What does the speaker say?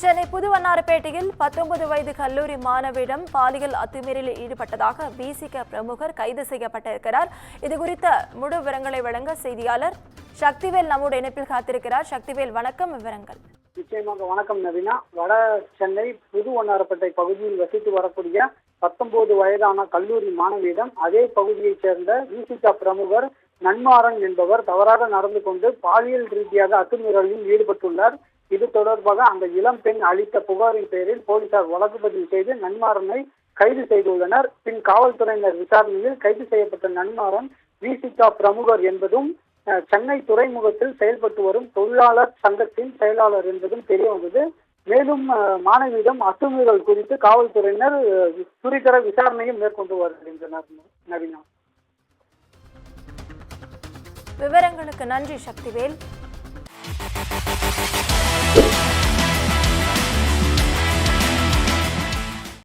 சென்னை புதுவண்ணாரப்பேட்டையில் 19 வயது கல்லூரி மாணவியிடம் பாலியல் அத்துமீறலில் ஈடுபட்டதாக பிசிக பிரமுகர் கைது செய்யப்பட்டிருக்கிறார். இதுகுறித்த முழு விவரங்களை வழங்க செய்தியாளர் சக்திவேல் நம்முடைய இணைப்பில் காத்திருக்கிறார். சக்திவேல், வணக்கம். விவரங்கள். நிச்சயமாக வணக்கம் நவீனா. வட சென்னை புதுவண்ணாரப்பேட்டை பகுதியில் வசித்து வரக்கூடிய 19 வயதான கல்லூரி மாணவியிடம் அதே பகுதியைச் சேர்ந்த பிசிக பிரமுகர் நன்மாறன் என்பவர் தவறாக நடந்து கொண்டு பாலியல் ரீதியாக அத்துமீறலில் ஈடுபட்டுள்ளார். இது தொடர்பாக அந்த இளம் பெண் அளித்த புகாரின் பேரில் போலீசார் வழக்கு பதிவு செய்து நன்மாறனை கைது செய்துள்ளனர். பின் காவல்துறையினர் விசாரணையில் கைது செய்யப்பட்ட நன்மாறன் விசிக பிரமுகர் என்பதும் சென்னை துறைமுகத்தில் செயல்பட்டு வரும் தொழிலாளர் சங்கத்தின் செயலாளர் என்பதும் தெரிய வந்தது. மேலும் மாணவியிடம் அத்துமீறல் குறித்து காவல்துறையினர் துரிதர விசாரணையும் மேற்கொண்டு வருகின்றனர். நவீனா, விவரங்களுக்கு நன்றி சக்திவேல்.